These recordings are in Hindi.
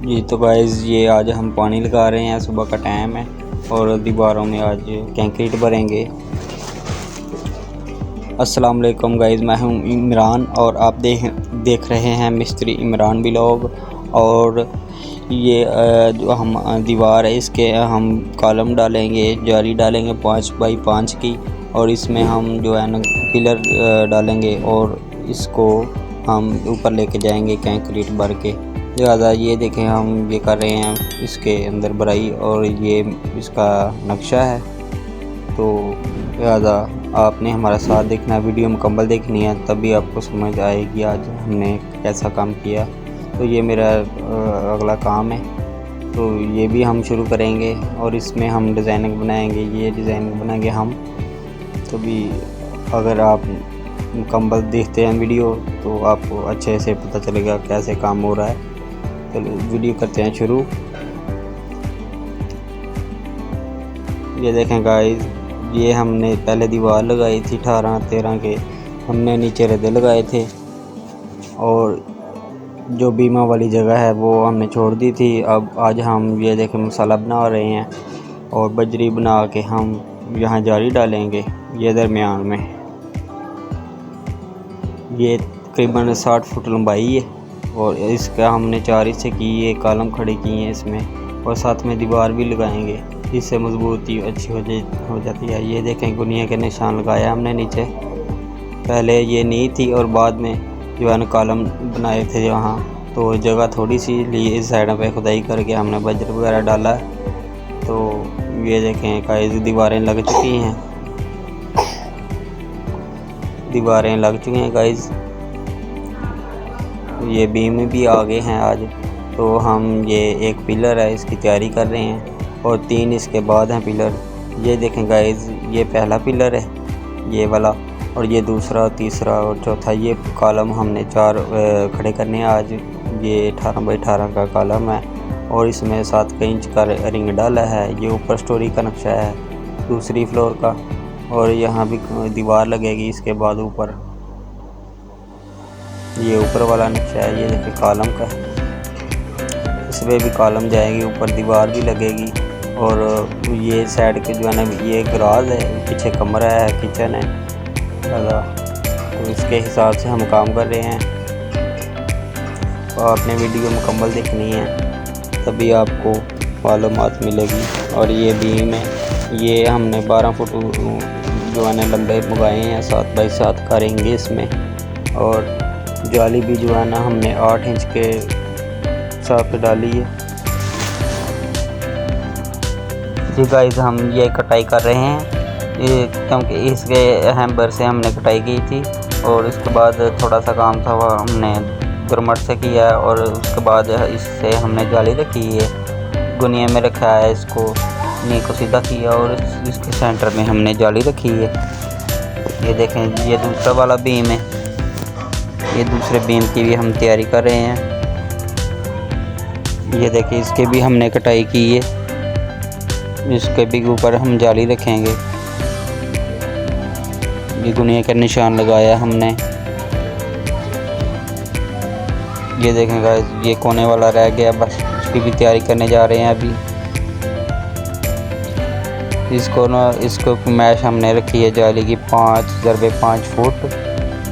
जी तो गाइस ये आज हम पानी लगा रहे हैं, सुबह का टाइम है और दीवारों में आज कंक्रीट भरेंगे। अस्सलाम वालेकुम गाइस, मैं हूं इमरान और आप देख रहे हैं मिस्त्री इमरान व्लॉग। और ये जो हम दीवार है इसके हम कॉलम डालेंगे, जाली डालेंगे 5 बाई 5 की, और इसमें हम जो है ना पिलर डालेंगे और इसको हम ऊपर लेके जाएंगे कंक्रीट भर के। ज़्यादा ये देखें हम ये कर रहे हैं इसके अंदर भराई, और ये इसका नक्शा है। तो ज़्यादा आपने हमारा साथ देखना है, वीडियो मुकम्मल देखनी है, तभी आपको समझ आएगी आज हमने कैसा काम किया। तो ये मेरा अगला काम है, तो ये भी हम शुरू करेंगे और इसमें हम डिज़ाइनिंग बनाएंगे, ये डिज़ाइनिंग बनाएंगे हम। तो भी अगर आप मुकम्मल देखते हैं वीडियो तो आपको अच्छे से पता चलेगा कैसे काम हो रहा है। तो वीडियो करते हैं शुरू। ये देखें गाइस, ये हमने पहले दीवार लगाई थी 18-13 के, हमने नीचे रद्दे लगाए थे और जो बीमा वाली जगह है वो हमने छोड़ दी थी। अब आज हम ये देखें मसाला बना रहे हैं और बजरी बना के हम यहाँ जाली डालेंगे। ये दरमियान में ये तकरीबन 60 फुट लंबाई है और इसका हमने 4 हिस्से किए, कॉलम खड़े किए हैं इसमें, और साथ में दीवार भी लगाएंगे, इससे मजबूती अच्छी हो जाती है। ये देखें गुनिया के निशान लगाया हमने नीचे, पहले ये नींव थी और बाद में जो है ना कॉलम बनाए थे यहाँ, तो जगह थोड़ी सी ली, इस साइड पे खुदाई करके हमने बजर वगैरह डाला है। तो ये देखें गाइस दीवारें लग चुकी हैं, दीवारें लग चुकी हैं गाइस। ये बीम भी आ गए हैं आज। तो हम ये एक पिलर है इसकी तैयारी कर रहे हैं और 3 इसके बाद हैं पिलर। ये देखें गाइस, ये पहला पिलर है ये वाला, और ये दूसरा, तीसरा और चौथा। ये कॉलम हमने 4 खड़े करने हैं आज। ये 18 बाई 18 का कॉलम है और इसमें 7 इंच का रिंग डाला है। ये ऊपर स्टोरी का नक्शा है दूसरी फ्लोर का, और यहाँ भी दीवार लगेगी इसके बाद ऊपर। ये ऊपर वाला नक्शा है, ये देखिए कॉलम का, इसमें भी कॉलम जाएगी, ऊपर दीवार भी लगेगी। और ये साइड के जो है ना ये गराज है, पीछे कमरा है, किचन है, तो इसके हिसाब से हम काम कर रहे हैं। तो आपने वीडियो मुकम्मल देखनी है तभी आपको मालूमात मिलेगी। और ये बीम है, ये हमने 12 फुट जो है ना लंबे मंगाए हैं, 7 बाई 7 करेंगे इसमें। और जाली भी जो है ना हमने 8 इंच के साथ डाली है। जी गाइस हम ये कटाई कर रहे हैं ये, क्योंकि इसके हैम्बर से हमने कटाई की थी और उसके बाद थोड़ा सा काम था वह हमने गुरमट से किया, और उसके बाद इससे हमने जाली रखी है, गुनिया में रखा है, इसको नी को सीधा किया और इसके सेंटर में हमने जाली रखी है। ये देखें ये दूसरा वाला बीम है, ये दूसरे बीम की भी हम तैयारी कर रहे हैं। ये देखिए इसके भी हमने कटाई की है, इसके भी ऊपर हम जाली रखेंगे। ये गुनिया का निशान लगाया हमने। ये देखें गाइस, ये कोने वाला रह गया, बस उसकी भी तैयारी करने जा रहे हैं अभी। इसको मैश हमने रखी है जाली की 5x5 फुट,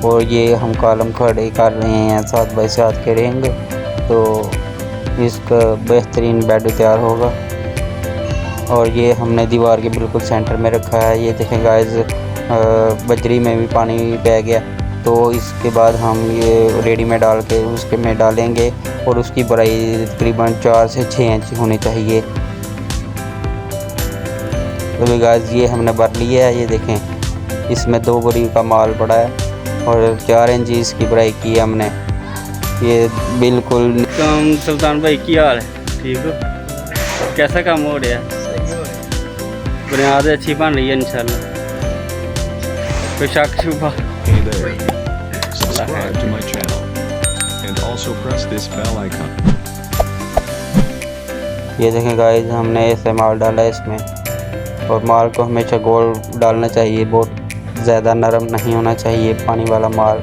और ये हम कॉलम खड़े कर रहे हैं 7 बाई 7 के रिंग। तो इसका बेहतरीन बेड तैयार होगा। और ये हमने दीवार के बिल्कुल सेंटर में रखा है। ये देखें गाइस बजरी में भी पानी बह गया, तो इसके बाद हम ये रेडी में डाल के उसके में डालेंगे और उसकी बड़ाई तकरीबन 4 से 6 इंच होनी चाहिए। तो गाइस ये हमने भर लिया है, ये देखें इसमें 2 बोरी का माल पड़ा है और 4 इंच इसकी बड़ाई की है हमने। ये बिल्कुल सुल्तान भाई की हाल है, ठीक हो? कैसा काम हो रहा है? बुनियाद अच्छी बन रही है इंशाल्लाह, कोई शक शुबा। Subscribe to my channel and also press this bell icon. ये देखें गाइस हमने ऐसे माल डाला है इसमें, और माल को हमेशा गोल डालना चाहिए, बहुत ज़्यादा नरम नहीं होना चाहिए पानी वाला माल,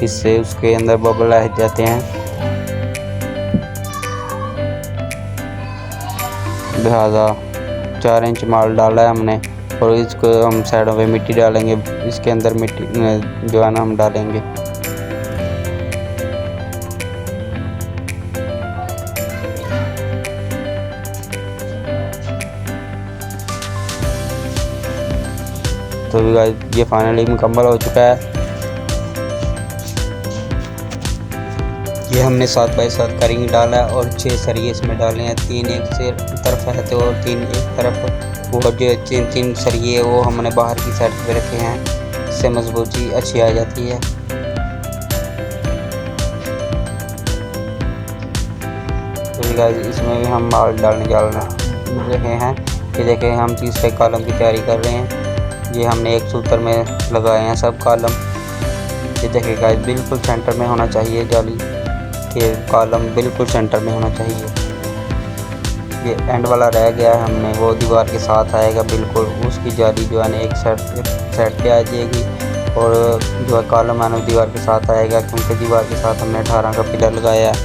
इससे उसके अंदर बबल आ जाते हैं। लिहाजा 4 इंच माल डाला है हमने। और इसको हम साइडों पे मिट्टी डालेंगे, इसके अंदर मिट्टी जो है ना हम डालेंगे। तो भी गाइस ये फाइनली मुकम्मल हो चुका है। ये हमने 7 बाई 7 का रिंग डाला है और 6 सरिये इसमें डाले हैं। 3 एक से तरफ है तो और 3 एक तरफ। वो जो 3 सरिये वो हमने बाहर की साइड पे रखे हैं, इससे मजबूती अच्छी आ जाती है। तो गाइस इसमें भी हम माल डालने जा रहे हैं। ये देखें हम तीसरे कॉलम की तैयारी कर रहे हैं। ये हमने एक सूत्र में लगाए हैं सब कॉलम। ये देखें गाइस बिल्कुल सेंटर में होना चाहिए जाली के कॉलम, बिल्कुल सेंटर में होना चाहिए। ये एंड वाला रह गया है, हमने वो दीवार के साथ आएगा बिल्कुल। उसकी जाली जो है ना एक साइड पे आ जाएगी और जो है कॉलम है ना दीवार के साथ आएगा, क्योंकि दीवार के साथ हमने 18 का पिलर लगाया है।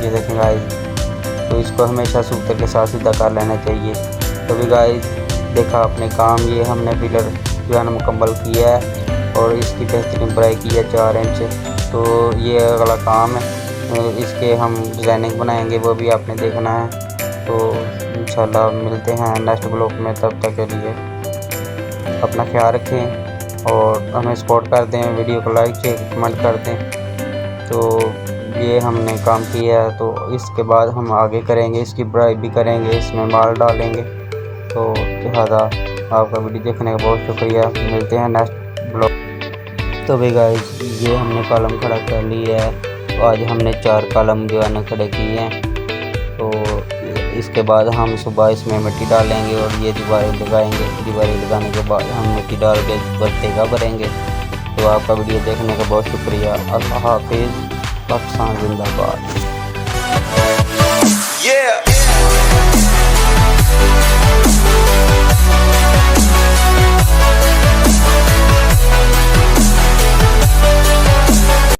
ये देखें गाइस, तो इसको हमेशा सूत्र के साथ सीधा कर लेना चाहिए। तो भी गाइस देखा आपने काम, ये हमने पिलर जो है ना मुकम्मल किया है और इसकी बेहतरीन बढ़ाई की है 4 इंच। तो ये अगला काम है, इसके हम डिज़ाइनिंग बनाएंगे, वो भी आपने देखना है। तो इंशाल्लाह मिलते हैं नेक्स्ट ब्लॉग में। तब तक के लिए अपना ख्याल रखें और हमें सपोर्ट कर दें, वीडियो को लाइक शेयर कमेंट कर दें। तो ये हमने काम किया है, तो इसके बाद हम आगे करेंगे, इसकी बढ़ाई भी करेंगे, इसमें माल डालेंगे। तो लिहाजा आपका वीडियो देखने का बहुत शुक्रिया। मिलते हैं नेक्स्ट ब्लॉग। तो भी गाइस ये हमने कॉलम खड़ा कर लिया है। तो आज हमने 4 कॉलम जो है ना खड़े किए हैं। तो इसके बाद हम सुबह इसमें मिट्टी डालेंगे और ये दीवारें लगाएंगे। दीवारें लगाने के बाद हम मिट्टी डाल के बत्तेगा भरेंगे। तो आपका वीडियो देखने का बहुत शुक्रिया। अल्लाह हाफिज़। पाकिस्तान जिंदाबाद।